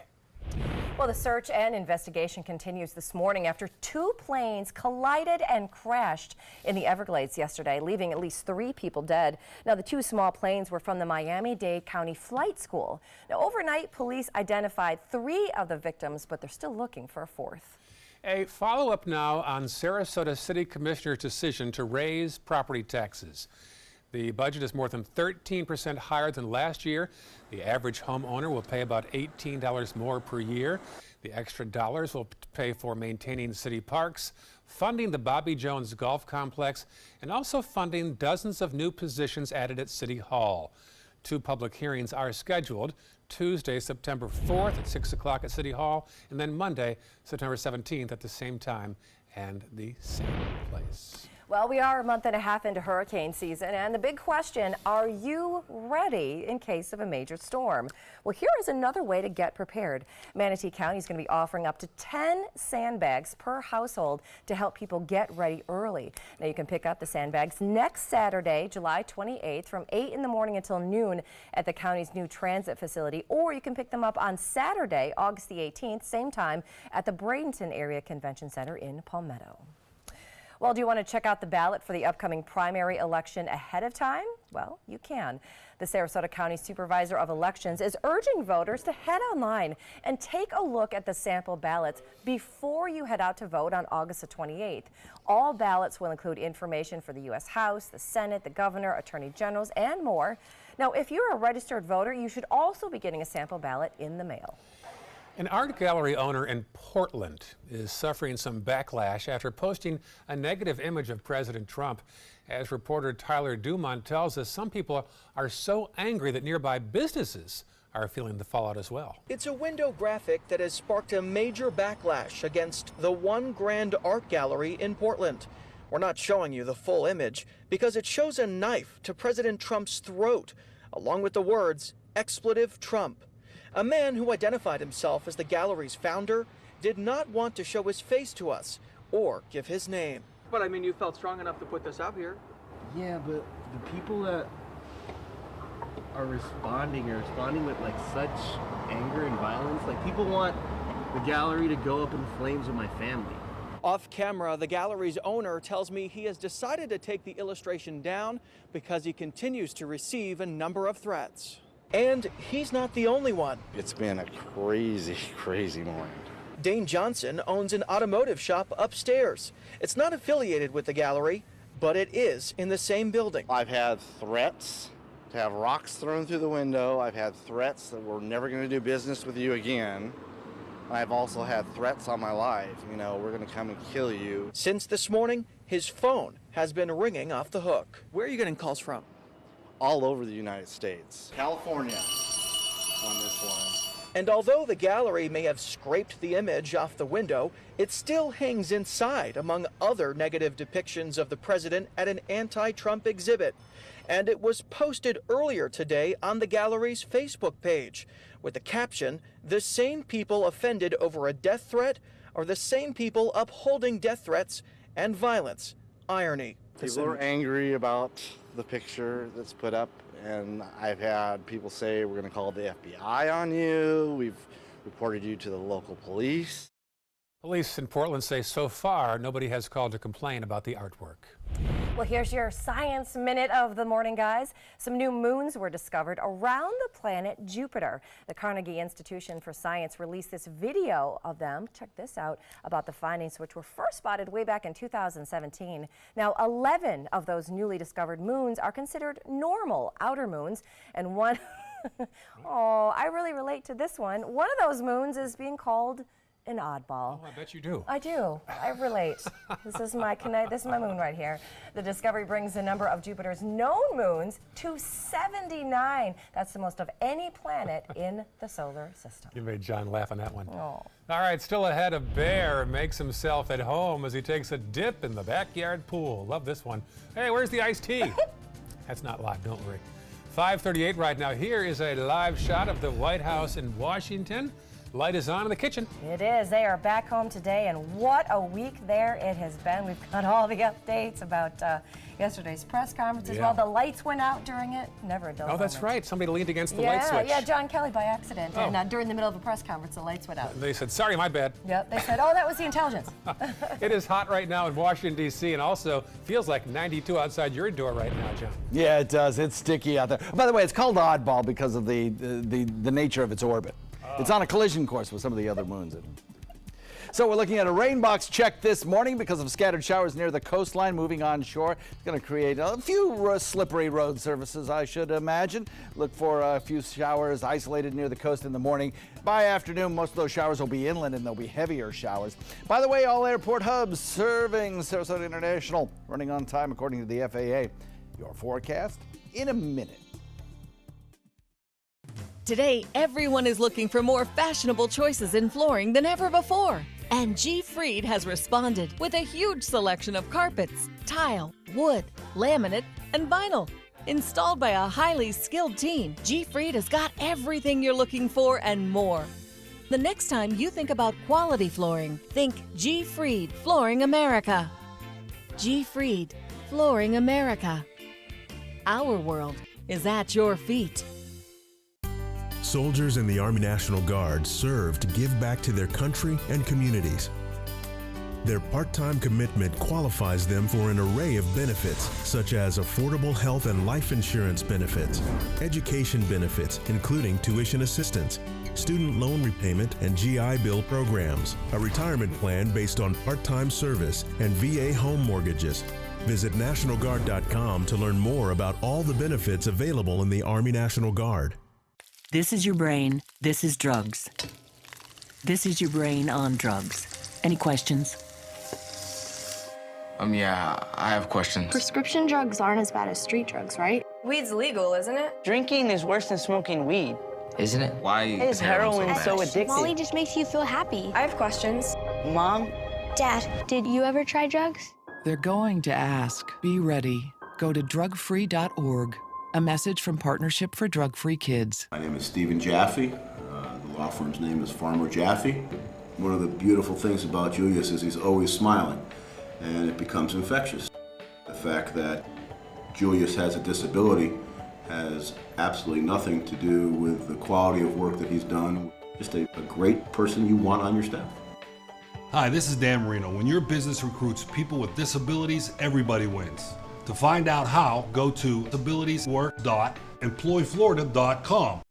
Well, the search and investigation continues this morning after 2 planes collided and crashed in the Everglades yesterday, leaving at least 3 people dead. Now, the 2 small planes were from the Miami-Dade County Flight School. Now, overnight, police identified 3 of the victims, but they're still looking for a 4th. A follow-up now on Sarasota City Commissioner's decision to raise property taxes. The budget is more than 13% higher than last year. The average homeowner will pay about $18 more per year. The extra dollars will pay for maintaining city parks, funding the Bobby Jones Golf Complex, and also funding dozens of new positions added at City Hall. 2 public hearings are scheduled. Tuesday, September 4th at 6 o'clock at City Hall, and then Monday, September 17th at the same time and the same place. Well, we are a month and a half into hurricane season, and the big question, are you ready in case of a major storm? Well, here is another way to get prepared. Manatee County is going to be offering up to 10 sandbags per household to help people get ready early. Now, you can pick up the sandbags next Saturday, July 28th, from 8 in the morning until noon at the county's new transit facility, or you can pick them up on Saturday, August the 18th, same time at the Bradenton Area Convention Center in Palmetto. Well, do you want to check out the ballot for the upcoming primary election ahead of time? Well, you can. The Sarasota County Supervisor of Elections is urging voters to head online and take a look at the sample ballots before you head out to vote on August the 28th. All ballots will include information for the U.S. House, the Senate, the Governor, Attorney Generals, and more. Now, if you're a registered voter, you should also be getting a sample ballot in the mail. An art gallery owner in Portland is suffering some backlash after posting a negative image of President Trump. As reporter Tyler Dumont tells us, some people are so angry that nearby businesses are feeling the fallout as well. It's a window graphic that has sparked a major backlash against the One Grand Art Gallery in Portland. We're not showing you the full image because it shows a knife to President Trump's throat, along with the words, "Expletive Trump." A man who identified himself as the gallery's founder did not want to show his face to us or give his name. But I mean, you felt strong enough to put this out here. Yeah, but the people that are responding with like such anger and violence. Like, people want the gallery to go up in flames with my family. Off camera, the gallery's owner tells me he has decided to take the illustration down because he continues to receive a number of threats. And he's not the only one. It's been a crazy, crazy morning. Dane Johnson owns an automotive shop upstairs. It's not affiliated with the gallery, but it is in the same building. I've had threats to have rocks thrown through the window. I've had threats that we're never going to do business with you again. I've also had threats on my life. You know, we're going to come and kill you. Since this morning, his phone has been ringing off the hook. Where are you getting calls from? All over the United States. California on this one. And although the gallery may have scraped the image off the window, it still hangs inside among other negative depictions of the president at an anti-Trump exhibit. And it was posted earlier today on the gallery's Facebook page with the caption, "The same people offended over a death threat are the same people upholding death threats and violence. Irony." People are angry about the picture that's put up, and I've had people say we're going to call the FBI on you. We've reported you to the local police. Police in Portland say so far nobody has called to complain about the artwork. Well, here's your Science Minute of the morning, guys. Some new moons were discovered around the planet Jupiter. The Carnegie Institution for Science released this video of them, check this out, about the findings which were first spotted way back in 2017. Now, 11 of those newly discovered moons are considered normal outer moons, and one, oh, I really relate to this one. One of those moons is being called an oddball. Oh, I bet you do. I do. I relate. This is my moon right here. The discovery brings the number of Jupiter's known moons to 79. That's the most of any planet in the solar system. You made John laugh on that one. Oh. All right, still ahead, a bear makes himself at home as he takes a dip in the backyard pool. Love this one. Hey, where's the iced tea? That's not live, don't worry. 5:38 right now. Here is a live shot of the White House in Washington. Light is on in the kitchen. It is. They are back home today, and what a week there it has been. We've got all the updates about yesterday's press conference as well. The lights went out during it. Never a dull moment. That's right. Somebody leaned against the light switch. Yeah, John Kelly by accident. And during the middle of a press conference, the lights went out. They said, sorry, my bad. Yep, they said, oh, that was the intelligence. It is hot right now in Washington, D.C., and also feels like 92 outside your door right now, John. Yeah, it does. It's sticky out there. By the way, it's called oddball because of the nature of its orbit. It's on a collision course with some of the other moons. So we're looking at a rain box check this morning because of scattered showers near the coastline moving onshore. It's going to create a few slippery road surfaces, I should imagine. Look for a few showers isolated near the coast in the morning. By afternoon, most of those showers will be inland and they'll be heavier showers. By the way, all airport hubs serving Sarasota International running on time according to the FAA. Your forecast in a minute. Today, everyone is looking for more fashionable choices in flooring than ever before. And G. Fried has responded with a huge selection of carpets, tile, wood, laminate, and vinyl. Installed by a highly skilled team, G. Fried has got everything you're looking for and more. The next time you think about quality flooring, think G. Fried Flooring America. G. Fried Flooring America. Our world is at your feet. Soldiers in the Army National Guard serve to give back to their country and communities. Their part-time commitment qualifies them for an array of benefits, such as affordable health and life insurance benefits, education benefits, including tuition assistance, student loan repayment and GI Bill programs, a retirement plan based on part-time service, and VA home mortgages. Visit NationalGuard.com to learn more about all the benefits available in the Army National Guard. This is your brain. This is drugs. This is your brain on drugs. Any questions? Yeah, I have questions. Prescription drugs aren't as bad as street drugs, right? Weed's legal, isn't it? Drinking is worse than smoking weed. Isn't it? Why is heroin so addictive? Molly just makes you feel happy. I have questions. Mom? Dad, did you ever try drugs? They're going to ask. Be ready. Go to drugfree.org. A message from Partnership for Drug-Free Kids. My name is Stephen Jaffe. The law firm's name is Farmer Jaffe. One of the beautiful things about Julius is he's always smiling, and it becomes infectious. The fact that Julius has a disability has absolutely nothing to do with the quality of work that he's done. Just a great person you want on your staff. Hi, this is Dan Marino. When your business recruits people with disabilities, everybody wins. To find out how, go to abilitieswork.employflorida.com.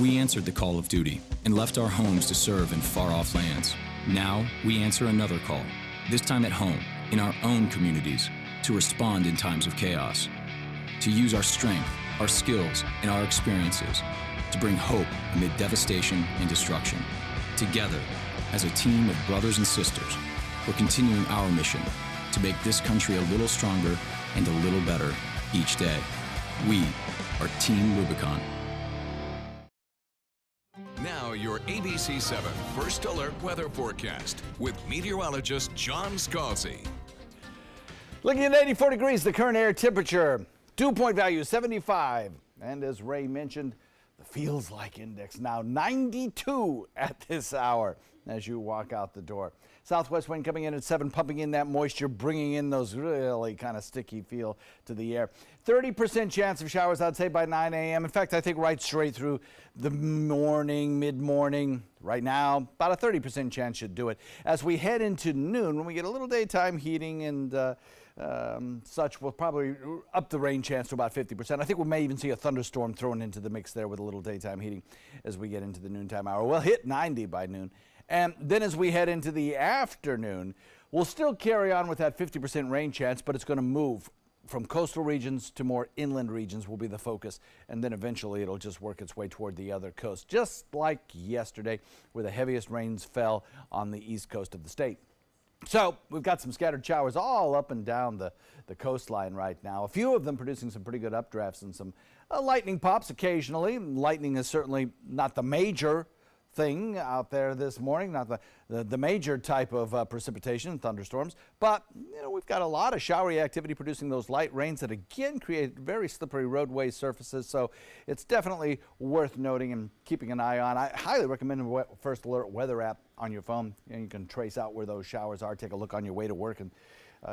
We answered the call of duty and left our homes to serve in far-off lands. Now, we answer another call, this time at home, in our own communities, to respond in times of chaos, to use our strength, our skills, and our experiences to bring hope amid devastation and destruction. Together, as a team of brothers and sisters, we're continuing our mission to make this country a little stronger and a little better each day. We are Team Rubicon. Now your ABC 7 First Alert weather forecast with meteorologist John Scalzi. Looking at 84 degrees, the current air temperature, dew point value 75. And as Ray mentioned, the feels like index now 92 at this hour as you walk out the door. Southwest wind coming in at 7, pumping in that moisture, bringing in those really kind of sticky feel to the air. 30% chance of showers, I'd say, by 9 a.m. In fact, I think right straight through the morning, mid-morning. Right now, about a 30% chance should do it. As we head into noon, when we get a little daytime heating and such, we'll probably up the rain chance to about 50%. I think we may even see a thunderstorm thrown into the mix there with a little daytime heating as we get into the noontime hour. We'll hit 90 by noon. And then as we head into the afternoon, we'll still carry on with that 50% rain chance, but it's going to move from coastal regions to more inland regions will be the focus, and then eventually it'll just work its way toward the other coast, just like yesterday, where the heaviest rains fell on the east coast of the state. So we've got some scattered showers all up and down the coastline right now, a few of them producing some pretty good updrafts and some lightning pops occasionally. Lightning is certainly not the major thing out there this morning, not the major type of precipitation, thunderstorms, but we've got a lot of showery activity producing those light rains that again create very slippery roadway surfaces, so it's definitely worth noting and keeping an eye on. I highly recommend the First Alert weather app on your phone, and you can trace out where those showers are, take a look on your way to work, and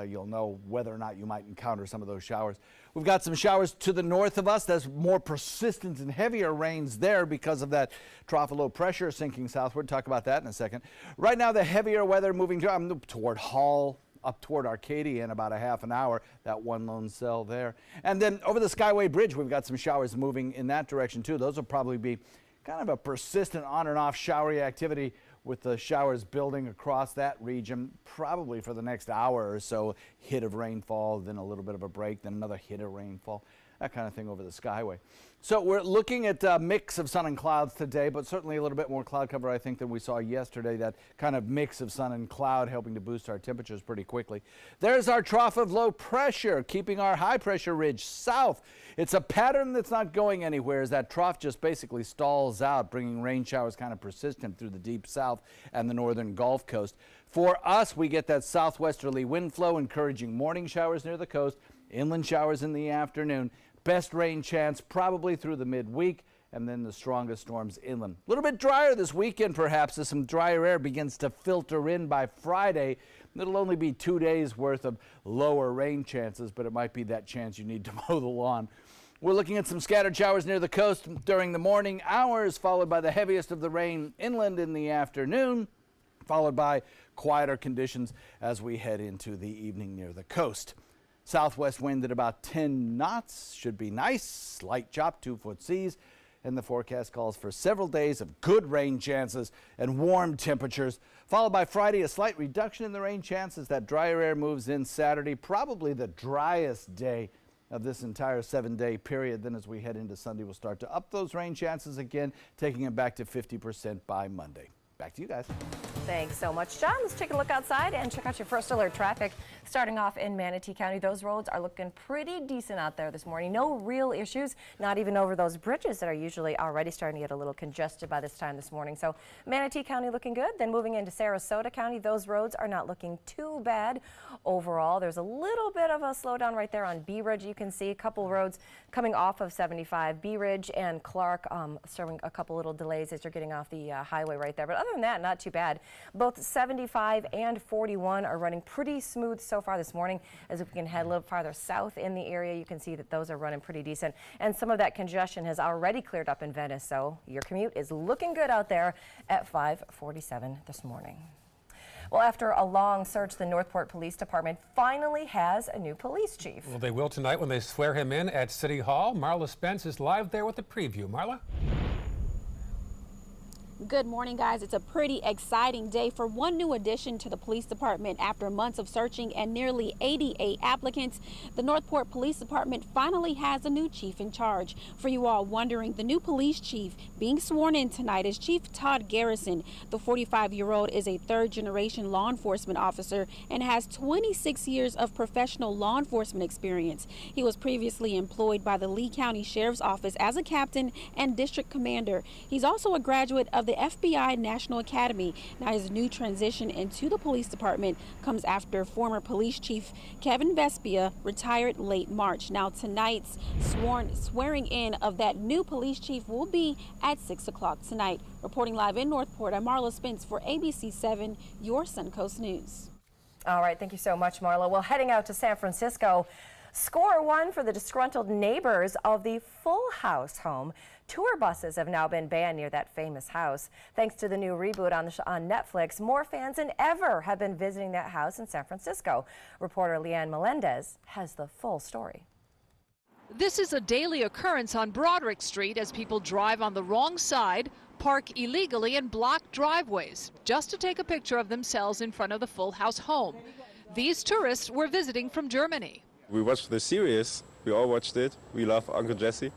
you'll know whether or not you might encounter some of those showers. We've got some showers to the north of us. There's more persistent and heavier rains there because of that trough of low pressure sinking southward. Talk about that in a second. Right now, the heavier weather moving toward Hall, up toward Arcadia in about a half an hour, that one lone cell there. And then over the Skyway Bridge, we've got some showers moving in that direction too. Those will probably be kind of a persistent on and off showery activity, with the showers building across that region probably for the next hour or so. Hit of rainfall, then a little bit of a break, then another hit of rainfall, that kind of thing over the Skyway. So we're looking at a mix of sun and clouds today, but certainly a little bit more cloud cover, I think, than we saw yesterday. That kind of mix of sun and cloud helping to boost our temperatures pretty quickly. There's our trough of low pressure, keeping our high pressure ridge south. It's a pattern that's not going anywhere, as that trough just basically stalls out, bringing rain showers kind of persistent through the deep south and the northern Gulf Coast. For us, we get that southwesterly wind flow, encouraging morning showers near the coast, inland showers in the afternoon. Best rain chance probably through the midweek, and then the strongest storms inland. A little bit drier this weekend, perhaps, as some drier air begins to filter in by Friday. It'll only be 2 days worth of lower rain chances, but it might be that chance you need to mow the lawn. We're looking at some scattered showers near the coast during the morning hours, followed by the heaviest of the rain inland in the afternoon, followed by quieter conditions as we head into the evening near the coast. Southwest wind at about 10 knots should be nice, light chop, 2-foot seas, and the forecast calls for several days of good rain chances and warm temperatures, followed by Friday a slight reduction in the rain chances. That drier air moves in Saturday, probably the driest day of this entire 7-day period. Then as we head into Sunday, we'll start to up those rain chances again, taking it back to 50% by Monday. Back to you guys. Thanks so much, John. Let's take a look outside and check out your First Alert traffic. Starting off in Manatee County, those roads are looking pretty decent out there this morning. No real issues, not even over those bridges that are usually already starting to get a little congested by this time this morning. So Manatee County looking good. Then moving into Sarasota County, those roads are not looking too bad overall. There's a little bit of a slowdown right there on Bee Ridge. You can see a couple roads coming off of 75, Bee Ridge and Clark, serving a couple little delays as you're getting off the highway right there. But other than that, not too bad. Both 75 and 41 are running pretty smooth so far this morning. As if we can head a little farther south in the area, you can see that those are running pretty decent. And some of that congestion has already cleared up in Venice, so your commute is looking good out there at 5:47 this morning. Well, after a long search, the Northport Police Department finally has a new police chief. Well, they will tonight when they swear him in at City Hall. Marla Spence is live there with the preview. Marla? Good morning, guys. It's a pretty exciting day for one new addition to the police department. After months of searching and nearly 88 applicants, the Northport Police Department finally has a new chief in charge. For you all wondering, the new police chief being sworn in tonight is Chief Todd Garrison. The 45-year-old is a third-generation law enforcement officer and has 26 years of professional law enforcement experience. He was previously employed by the Lee County Sheriff's Office as a captain and district commander. He's also a graduate of the FBI National Academy. Now his new transition into the police department comes after former police chief Kevin Vespia retired late March. Now tonight's swearing in of that new police chief will be at 6 o'clock tonight. Reporting live in Northport, I'm Marla Spence for ABC 7, your Suncoast News. All right, thank you so much, Marla. Well, heading out to San Francisco, score one for the disgruntled neighbors of the Full House home. Tour buses have now been banned near that famous house. Thanks to the new reboot on Netflix, more fans than ever have been visiting that house in San Francisco. Reporter Leanne Melendez has the full story. This is a daily occurrence on Broderick Street as people drive on the wrong side, park illegally, and block driveways just to take a picture of themselves in front of the Full House home. These tourists were visiting from Germany. We watched the series. We all watched it. We love Uncle Jesse.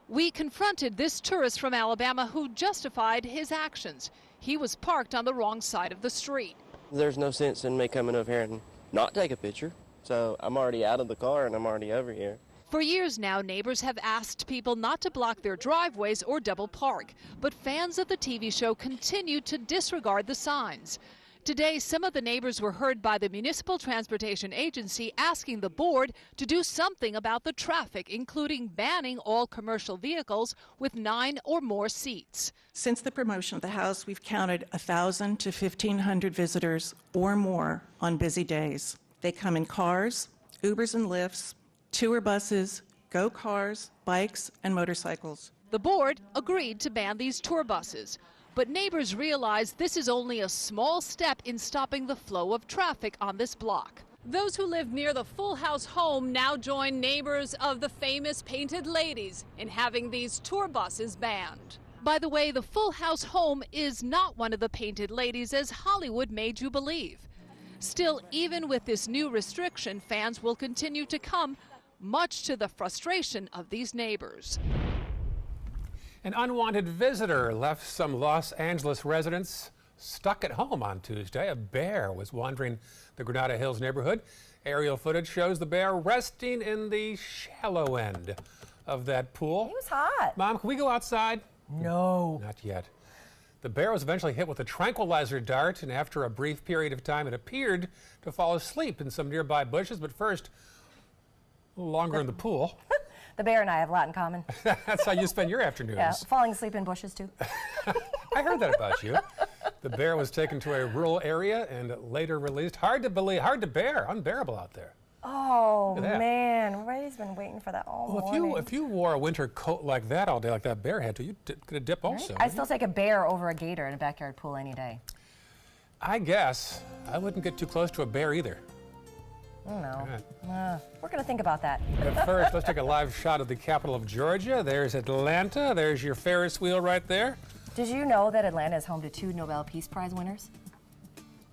We confronted this tourist from Alabama who justified his actions. He was parked on the wrong side of the street. There's no sense in me coming over here and not take a picture. So I'm already out of the car and I'm already over here. For years now, neighbors have asked people not to block their driveways or double park. But fans of the TV show continue to disregard the signs. Today, some of the neighbors were heard by the Municipal Transportation Agency asking the board to do something about the traffic, including banning all commercial vehicles with 9 or more seats. Since the promotion of the house, we've counted 1,000 to 1,500 visitors or more on busy days. They come in cars, Ubers and Lyfts, tour buses, go-cars, bikes, and motorcycles. The board agreed to ban these tour buses. But neighbors realize this is only a small step in stopping the flow of traffic on this block. Those who live near the Full House home now join neighbors of the famous Painted Ladies in having these tour buses banned. By the way, the Full House home is not one of the Painted Ladies as Hollywood made you believe. Still, even with this new restriction, fans will continue to come, much to the frustration of these neighbors. An unwanted visitor left some Los Angeles residents stuck at home on Tuesday. A bear was wandering the Granada Hills neighborhood. Aerial footage shows the bear resting in the shallow end of that pool. He was hot. Mom, can we go outside? No. Not yet. The bear was eventually hit with a tranquilizer dart, and after a brief period of time, it appeared to fall asleep in some nearby bushes, but first, a little longer in the pool. The bear and I have a lot in common. That's how you spend your afternoons. Yeah, falling asleep in bushes too. I heard that about you. The bear was taken to a rural area and later released. Hard to believe, hard to bear, unbearable out there. Oh man, Ray's been waiting for that all morning. If you wore a winter coat like that all day, like that bear had to, you'd get a dip also. I still take a bear over a gator in a backyard pool any day. I guess I wouldn't get too close to a bear either. No. We're going to think about that. But first, let's take a live shot of the capital of Georgia. There's Atlanta. There's your Ferris wheel right there. Did you know that Atlanta is home to 2 Nobel Peace Prize winners?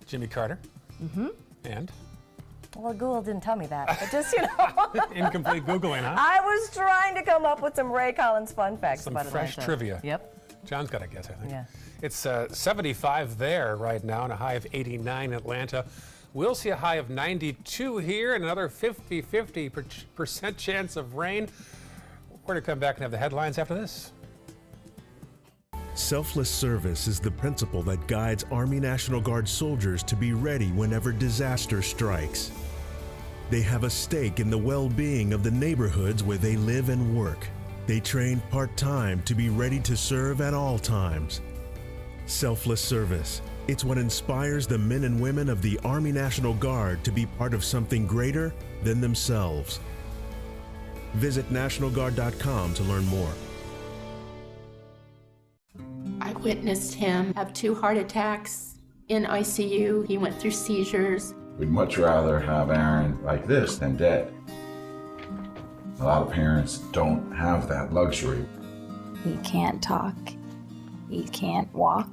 Jimmy Carter. Mm-hmm. And? Well, Google didn't tell me that, but just, you know. Incomplete Googling, huh? I was trying to come up with some Ray Collins fun facts about Atlanta. Some fresh trivia. Yep. John's got a guess, I think. Yeah. It's 75 there right now and a high of 89 in Atlanta. We'll see a high of 92 here and another 50% chance of rain. We're going to come back and have the headlines after this. Selfless service is the principle that guides Army National Guard soldiers to be ready whenever disaster strikes. They have a stake in the well-being of the neighborhoods where they live and work. They train part-time to be ready to serve at all times. Selfless service. It's what inspires the men and women of the Army National Guard to be part of something greater than themselves. Visit NationalGuard.com to learn more. I witnessed him have 2 heart attacks in ICU. He went through seizures. We'd much rather have Aaron like this than dead. A lot of parents don't have that luxury. He can't talk. He can't walk.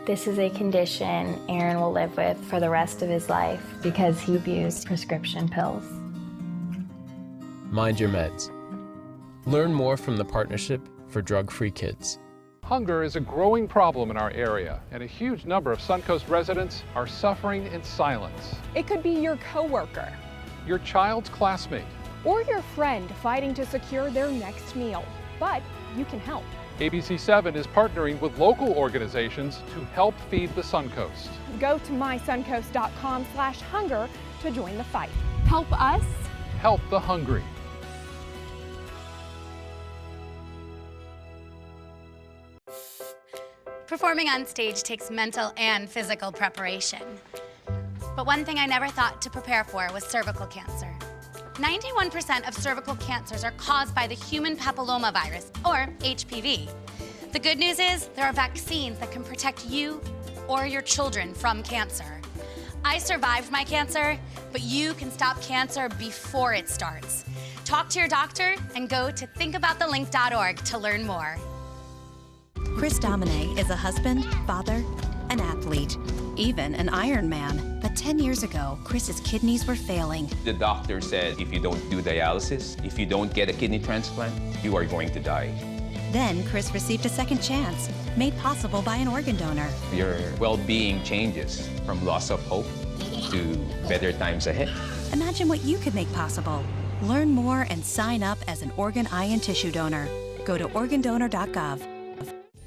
This is a condition Aaron will live with for the rest of his life because he abused prescription pills. Mind your meds. Learn more from the Partnership for Drug-Free Kids. Hunger is a growing problem in our area, and a huge number of Suncoast residents are suffering in silence. It could be your coworker, your child's classmate, or your friend fighting to secure their next meal. But you can help. ABC7 is partnering with local organizations to help feed the Suncoast. Go to mysuncoast.com/hunger to join the fight. Help us. Help the hungry. Performing on stage takes mental and physical preparation. But one thing I never thought to prepare for was cervical cancer. 91% of cervical cancers are caused by the human papillomavirus, or HPV. The good news is there are vaccines that can protect you or your children from cancer. I survived my cancer, but you can stop cancer before it starts. Talk to your doctor and go to thinkaboutthelink.org to learn more. Chris Domine is a husband, father, an athlete, even an Ironman, but About 10 years ago, Chris's kidneys were failing. The doctor said if you don't do dialysis, if you don't get a kidney transplant, you are going to die. Then Chris received a second chance, made possible by an organ donor. Your well-being changes from loss of hope to better times ahead. Imagine what you could make possible. Learn more and sign up as an organ, eye, and tissue donor. Go to organdonor.gov.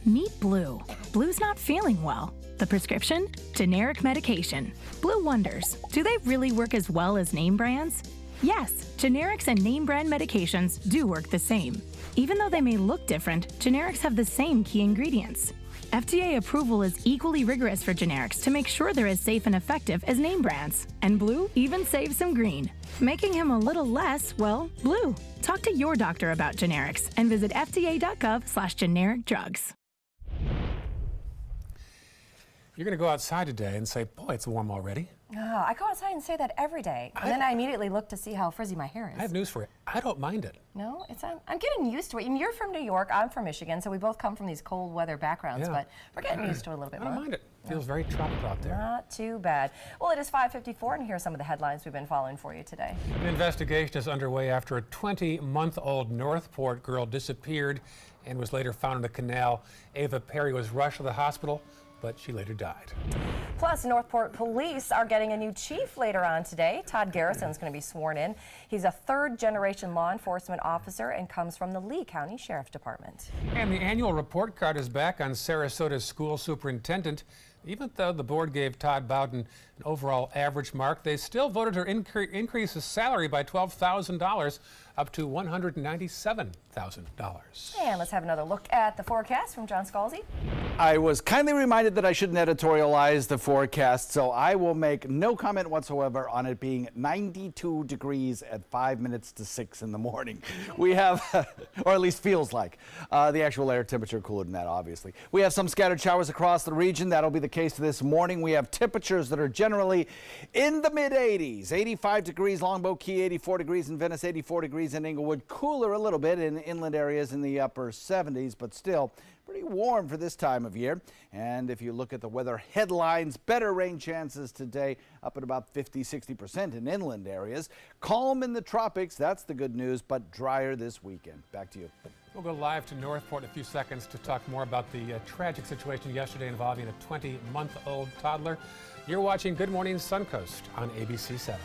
Meet Blue. Blue's not feeling well. The prescription? Generic medication. Blue wonders, do they really work as well as name brands? Yes, generics and name brand medications do work the same. Even though they may look different, generics have the same key ingredients. FDA approval is equally rigorous for generics to make sure they're as safe and effective as name brands. And Blue even saves some green, making him a little less, well, blue. Talk to your doctor about generics and visit fda.gov/generic drugs. You're going to go outside today and say, boy, it's warm already. Oh, I go outside and say that every day, and then I immediately look to see how frizzy my hair is. I have news for you. I don't mind it. No, I'm getting used to it. I mean, you're from New York, I'm from Michigan, so we both come from these cold weather backgrounds, but we're getting used to it a little bit more. I don't mind it. Feels very tropical out there. Not too bad. Well, it is 5:54, and here are some of the headlines we've been following for you today. An investigation is underway after a 20-month-old Northport girl disappeared and was later found in the canal. Ava Perry was rushed to the hospital, but she later died. Plus, Northport police are getting a new chief later on today. Todd Garrison's going to be sworn in. He's a third-generation law enforcement officer and comes from the Lee County Sheriff's Department. And the annual report card is back on Sarasota's school superintendent. Even though the board gave Todd Bowden an overall average mark, they still voted her increase his salary by $12,000 up to $197,000. And let's have another look at the forecast from John Scalzi. I was kindly reminded that I shouldn't editorialize the forecast, so I will make no comment whatsoever on it being 92 degrees at 5 minutes to 6 in the morning. We have, or at least feels like, the actual air temperature cooler than that, obviously. We have some scattered showers across the region. That'll be the case this morning. We have temperatures that are generally in the mid-80s. 85 degrees Longboat Key, 84 degrees in Venice, 84 degrees in Inglewood. Cooler a little bit in inland areas in the upper 70s, but still pretty warm for this time of year. And if you look at the weather headlines, better rain chances today, up at about 50-60% in inland areas. Calm in the tropics, that's the good news, but drier this weekend. Back to you. We'll go live to Northport in a few seconds to talk more about the tragic situation yesterday involving a 20-month-old toddler. You're watching Good Morning Suncoast on ABC 7.